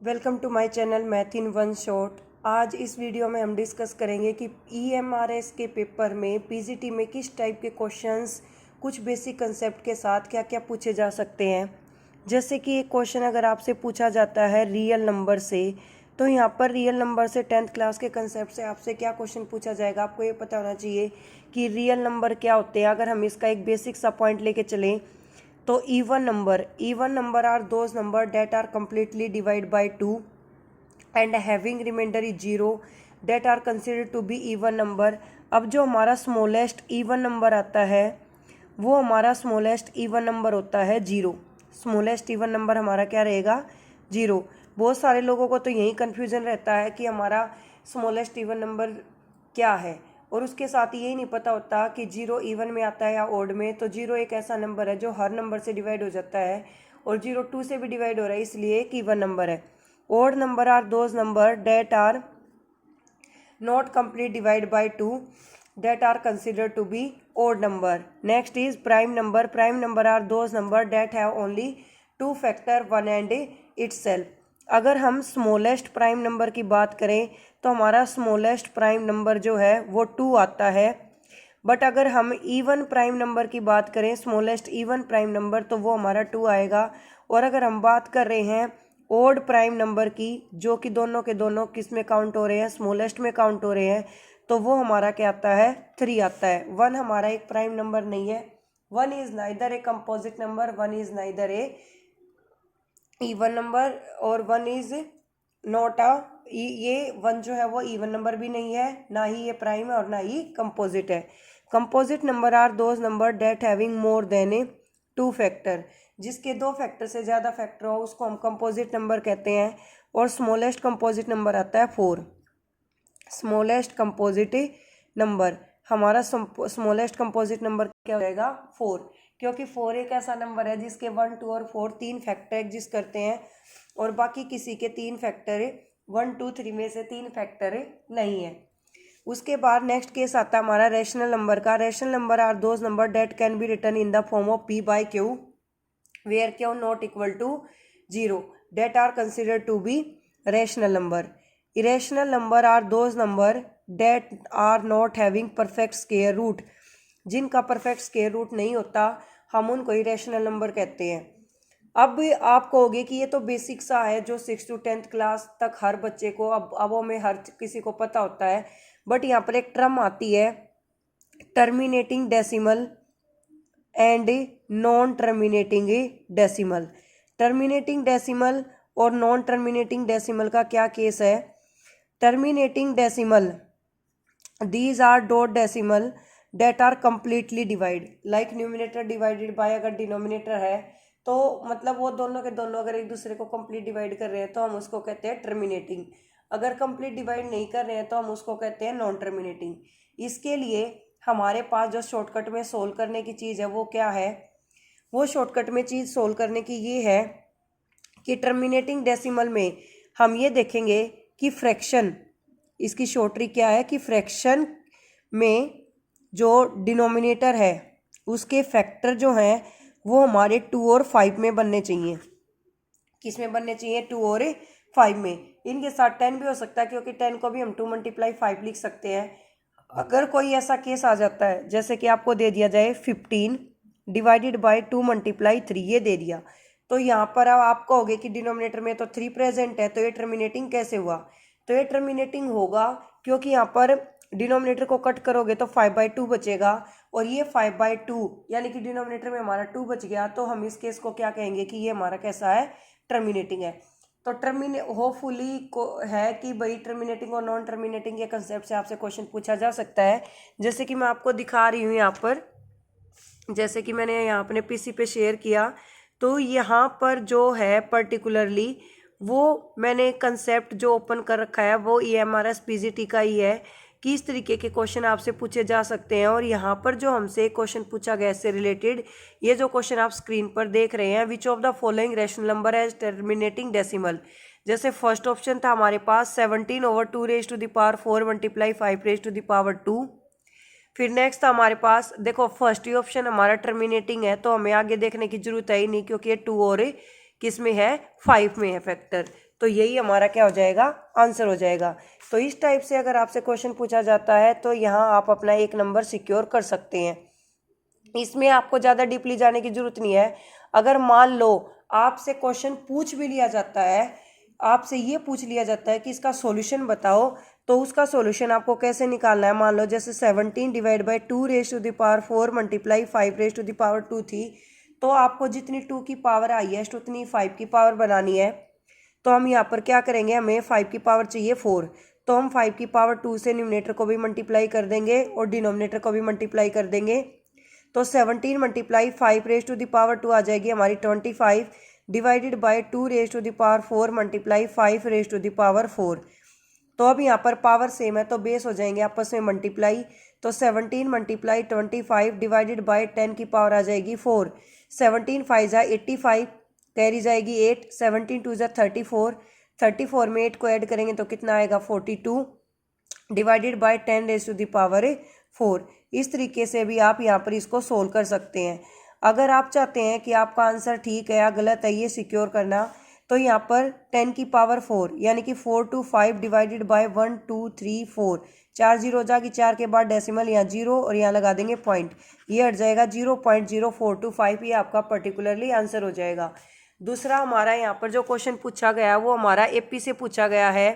Welcome to my channel math in one shot. आज इस video में हम डिस्कस करेंगे कि EMRS के पेपर में PGT में किस टाइप के क्वेश्चंस कुछ बेसिक कंसेप्ट के साथ क्या क्या पूछे जा सकते हैं। जैसे कि एक क्वेश्चन अगर आपसे पूछा जाता है रियल नंबर से, तो यहाँ पर रियल नंबर से 10th क्लास के कंसेप्ट से आपसे क्या क्वेश्चन पूछा जाएगा, आपको ये पता होना चाहिए कि रियल नंबर क्या होते हैं। अगर हम इसका एक बेसिक सा पॉइंट लेके चलें तो even number are those number that are completely divided by 2 and having remainder is 0 that are considered to be even number। अब जो हमारा स्मॉलेस्ट इवन नंबर आता है वो हमारा स्मॉलेस्ट इवन नंबर होता है 0। स्मॉलेस्ट इवन नंबर हमारा क्या रहेगा? 0। बहुत सारे लोगों को तो यही कन्फ्यूज़न रहता है कि हमारा स्मॉलेस्ट इवन नंबर क्या है, और उसके साथ यही नहीं पता होता कि 0 इवन में आता है या ओड में। तो 0 एक ऐसा नंबर है जो हर नंबर से डिवाइड हो जाता है, और 0 2 से भी डिवाइड हो रहा है, इसलिए एक इवन नंबर है। Odd number are those number that are not complete divide by 2 that are considered to be odd number। next is prime number। prime number are those number that have only two factor 1 and itself। अगर हम smallest prime number की बात करें तो हमारा smallest prime number जो है वो 2 आता है। बट अगर हम इवन प्राइम नंबर की बात करें, स्मॉलेस्ट इवन प्राइम नंबर, तो वो हमारा 2 आएगा। और अगर हम बात कर रहे हैं ओड प्राइम नंबर की, जो कि दोनों के दोनों किस में काउंट हो रहे हैं? स्मॉलेस्ट में काउंट हो रहे हैं, तो वो हमारा क्या आता है? 3 आता है। 1 हमारा एक प्राइम नंबर नहीं है। 1 is neither a composite number, 1 is neither A even number, और 1 इज नॉट अ, ये 1 जो है वो इवन नंबर भी नहीं है, ना ही ये प्राइम है और ना ही कंपोजिट है। Composite number are those number that having more than a 2 factor. जिसके 2 फैक्टर से ज़्यादा फैक्टर हो उसको हम कंपोजिट नंबर कहते हैं। और स्मॉलेस्ट कंपोजिट नंबर आता है 4। स्मॉलेस्ट कंपोजिट नंबर हमारा स्मॉलेस्ट कंपोजिट नंबर क्या हो जाएगा? 4। क्योंकि 4 एक ऐसा नंबर है जिसके 1 2 और 4 3 फैक्टर एग्जिस्ट करते हैं, और बाकी किसी के 3 फैक्टर 1 2 3 में से 3 फैक्टर नहीं है। उसके बाद नेक्स्ट केस आता है हमारा रेशनल नंबर का। Rational number are those number that can be written in the form of P by Q where Q not equal to 0 that are considered to be rational number. Irrational number are those number that are not having perfect square root. जिनका perfect square root नहीं होता हम उनको irrational number कहते हैं। अब आप कहोगे कि ये तो बेसिक सा है जो 6 to 10th क्लास तक हर बच्चे को, अब वो में हर किसी को पता होता है। बट यहाँ पर एक टर्म आती है terminating decimal and non terminating decimal. Terminating decimal और नॉन टर्मिनेटिंग डेसिमल का क्या केस है? Terminating decimal, these are dot decimal that are completely divide, like numerator divided by, अगर डिनोमिनेटर है तो मतलब वो दोनों के दोनों अगर एक दूसरे को कंप्लीट डिवाइड कर रहे हैं तो हम उसको कहते हैं टर्मिनेटिंग। अगर कंप्लीट डिवाइड नहीं कर रहे हैं तो हम उसको कहते हैं नॉन टर्मिनेटिंग। इसके लिए हमारे पास जो शॉर्टकट में सोल्व करने की चीज़ है वो क्या है? वो शॉर्टकट में चीज़ सोल्व करने की ये है कि टर्मिनेटिंग डेसिमल में हम ये देखेंगे कि फ्रैक्शन, इसकी शॉर्ट ट्रिक क्या है कि फ्रैक्शन में जो डिनोमिनेटर है उसके फैक्टर जो हैं वो हमारे 2 और 5 में बनने चाहिए। किस में बनने चाहिए? 2 और 5 में। इनके साथ 10 भी हो सकता है, क्योंकि 10 को भी हम 2 × 5 लिख सकते हैं। अगर कोई ऐसा केस आ जाता है जैसे कि आपको दे दिया जाए 15 डिवाइडेड बाई 2 × 3, ये दे दिया, तो यहाँ पर अब आप कहोगे कि डिनोमिनेटर में तो 3 प्रेजेंट है, तो ये टर्मिनेटिंग कैसे हुआ? तो ये टर्मिनेटिंग होगा क्योंकि यहाँ पर डिनोमिनेटर को कट करोगे तो 5/2 बचेगा, और ये 5/2 यानी कि डिनोमिनेटर में हमारा 2 बच गया, तो हम इस केस को क्या कहेंगे कि ये हमारा कैसा है? टर्मिनेटिंग है। तो होपफुली को है कि भाई टर्मिनेटिंग और नॉन टर्मिनेटिंग के कंसेप्ट से आपसे क्वेश्चन पूछा जा सकता है। जैसे कि मैं आपको दिखा रही हूँ यहाँ पर, जैसे कि मैंने यहाँ अपने पीसी पे शेयर किया, तो यहाँ पर जो है पर्टिकुलरली वो मैंने कंसेप्ट जो ओपन कर रखा है वो EMRS PGT का ही है कि इस तरीके के क्वेश्चन आपसे पूछे जा सकते हैं। और यहाँ पर जो हमसे क्वेश्चन पूछा गया इससे रिलेटेड, ये जो क्वेश्चन आप स्क्रीन पर देख रहे हैं, which of the following rational number as terminating decimal. जैसे फर्स्ट ऑप्शन था हमारे पास 17/2 raised to the power 4 × 5 raised to the power 2। फिर नेक्स्ट था हमारे पास, देखो फर्स्ट ही ऑप्शन हमारा टर्मिनेटिंग है, तो हमें आगे देखने की जरूरत है ही नहीं, क्योंकि ये 2 और किस में है? 5 में है फैक्टर। तो यही हमारा क्या हो जाएगा, आंसर हो जाएगा। तो इस टाइप से अगर आपसे क्वेश्चन पूछा जाता है तो यहाँ आप अपना 1 नंबर सिक्योर कर सकते हैं। इसमें आपको ज़्यादा डीपली जाने की जरूरत नहीं है। अगर मान लो आपसे क्वेश्चन पूछ भी लिया जाता है, आपसे ये पूछ लिया जाता है कि इसका सॉल्यूशन बताओ, तो उसका सॉल्यूशन आपको कैसे निकालना है। मान लो जैसे 17 डिवाइड बाई 2⁴ मल्टीप्लाई 5⁴ थी, तो आपको जितनी 2 की पावर आई है उतनी 5 की पावर बनानी है। तो हम यहाँ पर क्या करेंगे, हमें 5 की पावर चाहिए 4, तो हम 5 की पावर 2 से न्यूमरेटर को भी मल्टीप्लाई कर देंगे और डिनोमिनेटर को भी मल्टीप्लाई कर देंगे। तो 17 मल्टीप्लाई 5⁻² आ जाएगी हमारी 25 डिवाइडेड बाई 2⁴ मल्टीप्लाई 5⁻4। तो अब यहाँ पर पावर सेम है तो बेस हो जाएंगे आपस में मल्टीप्लाई। तो 17 मल्टीप्लाई 25 डिवाइडेड बाई 10 की पावर आ जाएगी 4। 17 5 जा 85, कैरी जाएगी 8, 17 2 जा 34, 34 में 8 को ऐड करेंगे तो कितना आएगा 42 डिवाइडेड बाई 10⁻4। इस तरीके से भी आप यहाँ पर इसको सोल्व कर सकते हैं। अगर आप चाहते हैं कि आपका आंसर ठीक है या गलत है ये सिक्योर करना, तो यहाँ पर 10 की पावर 4 यानी कि 4 to 5 डिवाइडेड बाय 1 2 3 4, 4 जीरो जाएगी, 4 के बाद डेसिमल यहाँ 0 और यहाँ लगा देंगे पॉइंट, ये हट जाएगा 0.0425, ये आपका पर्टिकुलरली आंसर हो जाएगा। दूसरा हमारा यहाँ पर जो क्वेश्चन पूछा गया वो हमारा एपी से पूछा गया है।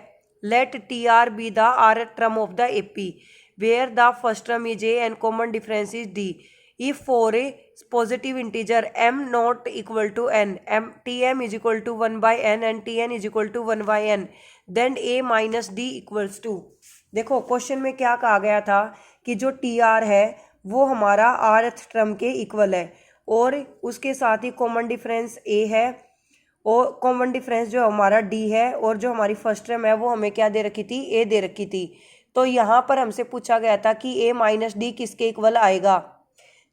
Let T R be the R term of the AP where the first term is A and common difference is D. if for a positive integer m not equal to n, tm is equal to 1 by n and tn is equal to 1 by n, then a minus d equals to। देखो question में क्या कहा गया था कि जो T R है वो हमारा rth टर्म के इक्वल है और उसके साथ ही कॉमन डिफरेंस a है और कॉमन डिफरेंस जो हमारा d है और जो हमारी फर्स्ट टर्म है वो हमें क्या दे रखी थी, a दे रखी थी। तो यहाँ पर हमसे पूछा गया था कि a माइनस डी किसके इक्वल आएगा,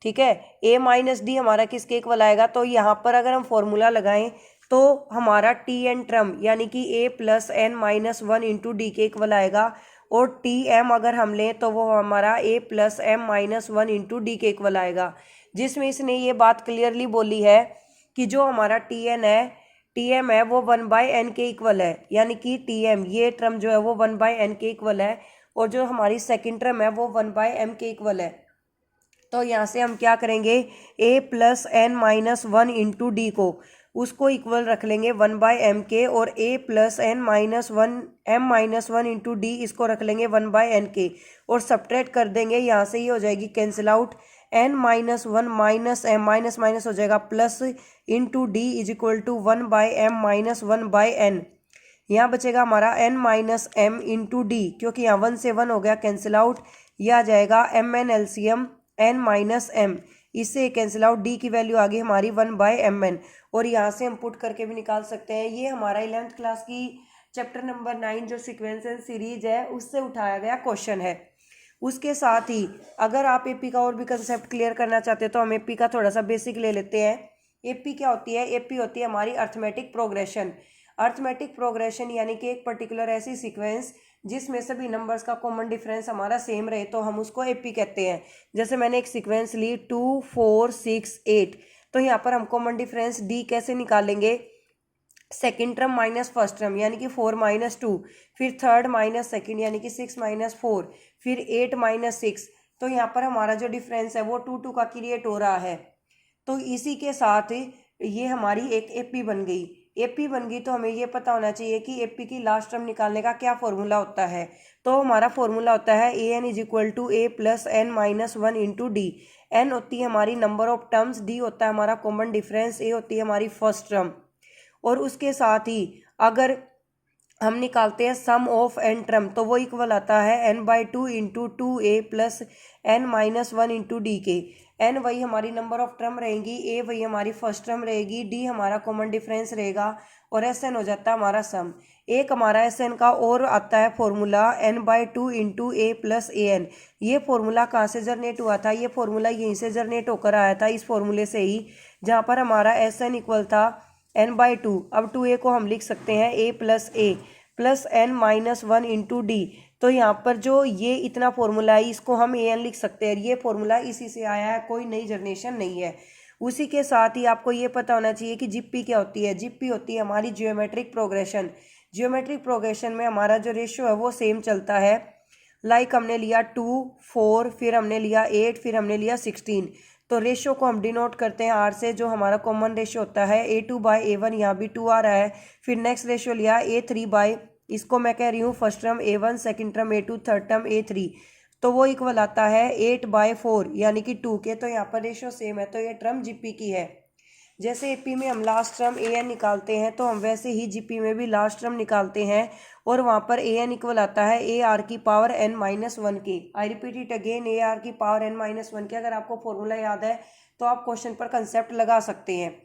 ठीक है, a माइनस डी हमारा किसके इक्वल आएगा। तो यहाँ पर अगर हम फॉर्मूला लगाएं तो हमारा टी एन टर्म यानी कि a plus N minus 1 into D के इक्वल आएगा और टी एम अगर हम लें तो वो हमारा a plus M minus 1 into D के इक्वल आएगा, जिसमें इसने ये बात क्लियरली बोली है कि जो हमारा टी एन है टी एम है वो 1 बाय एन के इक्वल है, यानी कि टी एम ये टर्म जो है वो 1 बाय एन के इक्वल है और जो हमारी सेकेंड टर्म है वो 1 बाय एम के इक्वल है। तो यहाँ से हम क्या करेंगे, a plus N minus 1 into D को उसको इक्वल रख लेंगे 1 बाय एम के और a plus N minus 1 M minus 1 into D इसको रख लेंगे 1 बाय एन के और सब्ट्रैक्ट कर देंगे, यहाँ से ये हो जाएगी cancel out, n minus 1 minus M minus minus हो जाएगा plus into D is equal to 1 by M minus 1 by N. यहाँ बचेगा हमारा n minus M into D, क्योंकि यहाँ 1 से 1 हो गया कैंसिल आउट, यह आ जाएगा M N LCM n minus M, इससे कैंसिल आउट डी की वैल्यू आ गई हमारी 1 बाय एम एन और यहाँ से हम पुट करके भी निकाल सकते हैं। ये हमारा 11th क्लास की चैप्टर नंबर 9 जो सीक्वेंस एंड सीरीज है उससे उठाया गया क्वेश्चन है। उसके साथ ही अगर आप एपी का और भी कंसेप्ट क्लियर करना चाहते हो तो हम एपी का थोड़ा सा बेसिक ले लेते हैं। एपी क्या होती है, एपी होती है हमारी अर्थमेटिक प्रोग्रेशन। अर्थमेटिक प्रोग्रेशन यानी कि एक पर्टिकुलर ऐसी सीक्वेंस जिसमें सभी नंबर्स का कॉमन डिफरेंस हमारा सेम रहे तो हम उसको एपी कहते हैं। जैसे मैंने एक सीक्वेंस ली 2 4 6 8, तो यहाँ पर हम कॉमन डिफरेंस डी कैसे निकालेंगे, second term minus first term यानी कि 4 माइनस 2, फिर थर्ड माइनस सेकेंड यानी कि 6 माइनस 4, फिर 8 माइनस 6। तो यहाँ पर हमारा जो डिफरेंस है वो 2 2 का क्रिएट हो रहा है। तो इसी के साथ ये हमारी एक एपी बन गई। एपी बन गई तो हमें ये पता होना चाहिए कि एपी की लास्ट टर्म निकालने का क्या फॉर्मूला होता है। तो हमारा फॉर्मूला होता है a n is equal to a plus N minus 1 into d. N होती है हमारी नंबर ऑफ टर्म्स, डी होता है हमारा कॉमन डिफरेंस, ए होती है हमारी फर्स्ट टर्म। और उसके साथ ही अगर हम निकालते हैं सम ऑफ एन टर्म तो वो इक्वल आता है N by 2 into 2a plus N minus 1 into D के। एन वही हमारी नंबर ऑफ टर्म रहेगी, ए वही हमारी फर्स्ट टर्म रहेगी, डी हमारा कॉमन डिफरेंस रहेगा और एस एन हो जाता है हमारा सम। एक हमारा एस एन का और आता है formula N by 2 into A plus A N. ये फॉर्मूला कहाँ से जनरेट हुआ था, ये फॉर्मूला यहीं से जनरेट होकर आया था, इस फॉर्मूले से ही, जहाँ पर हमारा एस एन इक्वल था एन बाई 2। अब 2a को हम लिख सकते हैं a plus N minus 1 into d. तो यहाँ पर जो ये इतना फॉर्मूला है इसको हम ए एन लिख सकते हैं, ये फॉर्मूला इसी से आया है, कोई नई जनरेशन नहीं है। उसी के साथ ही आपको ये पता होना चाहिए कि जीपी क्या होती है। जीपी होती है हमारी जियोमेट्रिक प्रोग्रेशन। जियोमेट्रिक प्रोग्रेशन में हमारा जो रेशियो है वो सेम चलता है। लाइक हमने लिया 2, 4, फिर हमने लिया 8, फिर हमने लिया 16। तो रेशियो को हम डिनोट करते हैं आर से, जो हमारा कॉमन रेशियो होता है A2/A1। यहाँ भी 2 आ रहा है। फिर नेक्स्ट रेशियो लिया A3/, इसको मैं कह रही हूँ first term A1, second term A2, third term A3। तो वो इक्वल आता है 8/4 यानी कि 2 के। तो यहाँ पर रेशियो सेम है, तो ये टर्म जीपी की है। जैसे एपी में हम लास्ट टर्म an निकालते हैं, तो हम वैसे ही जीपी में भी लास्ट टर्म निकालते हैं, और वहाँ पर an इक्वल आता है AR⁻n-1 के। I repeat it again, AR⁻n-1 के। अगर आपको फॉर्मूला याद है तो आप क्वेश्चन पर कंसेप्ट लगा सकते हैं।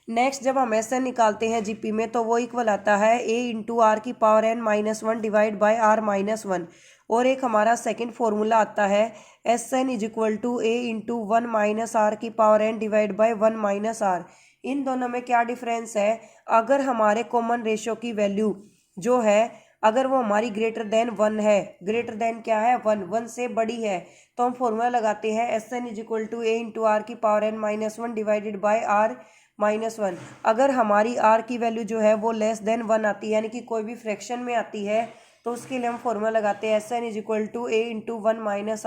नेक्स्ट जब हम एस एन निकालते हैं जीपी में, तो वो इक्वल आता है A⁻r⁻n-1 डिवाइड बाय r-1। और एक हमारा सेकंड फॉर्मूला आता है S N is equal to A⁻1 divide by 1 - r। इन दोनों में क्या डिफरेंस है? अगर हमारे कॉमन रेशियो की वैल्यू जो है, अगर वो हमारी ग्रेटर देन 1 है, ग्रेटर देन क्या है 1 से बड़ी है, तो हम फॉर्मूला लगाते हैं S N is equal to A⁻r⁻n-1 divided by r-1। अगर हमारी r की वैल्यू जो है वो लेस देन 1 आती है, यानी कि कोई भी फ्रैक्शन में आती है, तो उसके लिए हम फॉर्मूला लगाते हैं S N is equal to A⁻1 -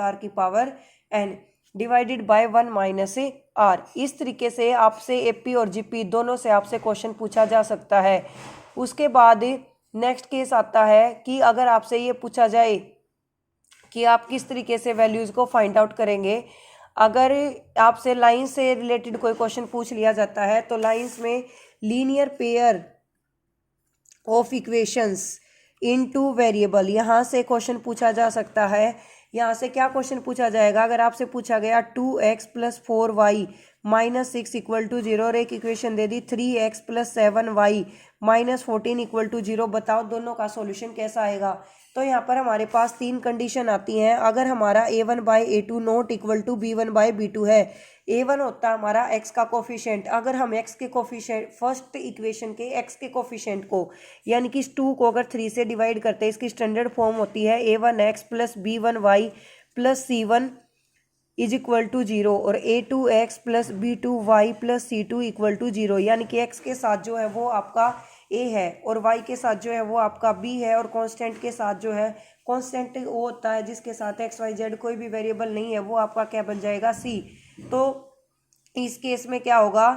r divided by 1 - r। इस तरीके से आपसे एपी और जीपी दोनों से आपसे क्वेश्चन पूछा जा सकता है। उसके बाद नेक्स्ट केस आता है कि अगर आपसे ये पूछा जाए कि आप किस तरीके से वैल्यूज़ को फाइंड आउट करेंगे। अगर आपसे लाइन से रिलेटेड कोई क्वेश्चन पूछ लिया जाता है, तो लाइंस में linear pair of equations in 2 variable, यहाँ से क्वेश्चन पूछा जा सकता है। यहाँ से क्या क्वेश्चन पूछा जाएगा? अगर आपसे पूछा गया 2x + 4y - 6 = 0, और एक इक्वेशन दे दी 3x + 7y - 14 = 0, बताओ दोनों का सॉल्यूशन कैसा आएगा? तो यहाँ पर हमारे पास 3 कंडीशन आती हैं। अगर हमारा A1/A2 not equal to B1/B2 है, A1 होता है हमारा x का कोफिशिएंट। अगर हम x के कोफिशिएंट, फर्स्ट इक्वेशन के x के कोफिशिएंट को, यानी कि 2 को अगर 3 से डिवाइड करते हैं, इसकी स्टैंडर्ड फॉर्म होती है A1x + B1y + C1 = 0, और A2x + B2y + C2 = 0, यानी कि x के साथ जो है वो आपका a है, और y के साथ जो है वो आपका b है, और कांस्टेंट के साथ जो है, कांस्टेंट वो होता है जिसके साथ x y z कोई भी वेरिएबल नहीं है, वो आपका क्या बन जाएगा c। तो इस केस में क्या होगा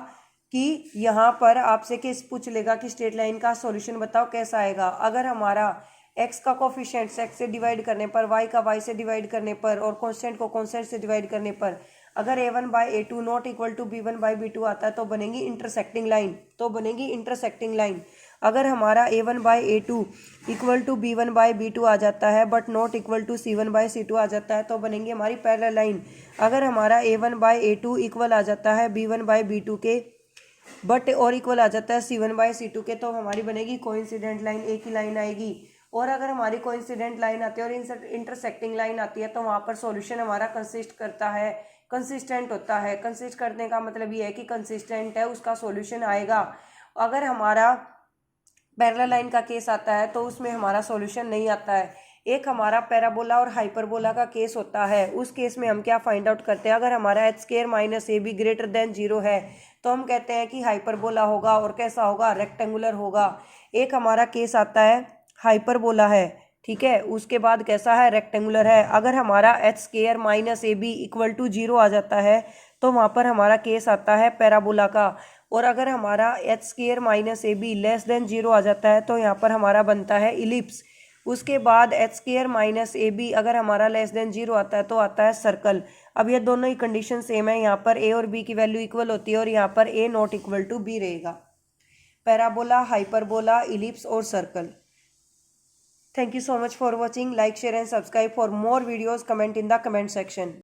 कि यहाँ पर आपसे केस पूछ लेगा कि स्ट्रेट लाइन का सॉल्यूशन बताओ कैसा आएगा। अगर हमारा x का कोफिशिएंट x से डिवाइड करने पर, y का y से डिवाइड करने पर, और कांस्टेंट को कांस्टेंट से डिवाइड करने पर अगर A1/A2 not equal to B1/B2 आता है, तो बनेगी इंटरसेक्टिंग लाइन। तो बनेगी इंटरसेक्टिंग लाइन। अगर हमारा A1/A2 इक्वल टू B1/B2 आ जाता है, but not equal to C1/C2 आ जाता है, तो बनेंगी हमारी पैरेलल लाइन। अगर हमारा A1/A2 इक्वल आ जाता है B1/B2 के, बट और इक्वल आ जाता है C1/C2 के, तो हमारी बनेगी कोइंसिडेंट लाइन, एक ही लाइन आएगी। और अगर हमारी कोइंसिडेंट लाइन आती है और इंटरसेक्टिंग लाइन आती है, तो वहाँ पर सॉल्यूशन हमारा कंसिस्टेंट होता है। कंसिस्ट करने का मतलब ये है कि कंसिस्टेंट है, उसका सॉल्यूशन आएगा। अगर हमारा पैरेलल लाइन का केस आता है, तो उसमें हमारा सॉल्यूशन नहीं आता है। एक हमारा पैराबोला और हाइपरबोला का केस होता है। उस केस में हम क्या फाइंड आउट करते हैं? अगर हमारा h² - AB ग्रेटर देन 0 है, तो हम कहते हैं कि हाइपरबोला होगा, और कैसा होगा? रेक्टेंगुलर होगा। एक हमारा केस आता है हाइपरबोला है, ठीक है, उसके बाद कैसा है? रेक्टेंगुलर है। अगर हमारा h² - AB = 0 आ जाता है, तो वहाँ पर हमारा केस आता है पैराबोला का। और अगर हमारा h² - AB लेस देन 0 आ जाता है, तो यहाँ पर हमारा बनता है इलिप्स। उसके बाद h² - AB अगर हमारा लेस देन 0 आता है, तो आता है सर्कल। अब ये दोनों ही कंडीशन सेम है। यहाँ पर a और b की वैल्यू इक्वल होती है, और यहाँ पर a not equal to b रहेगा। पैराबोला, हाइपरबोला, इलिप्स और circle. Thank you so much for watching. Like, share and subscribe for more videos. Comment in the comment section.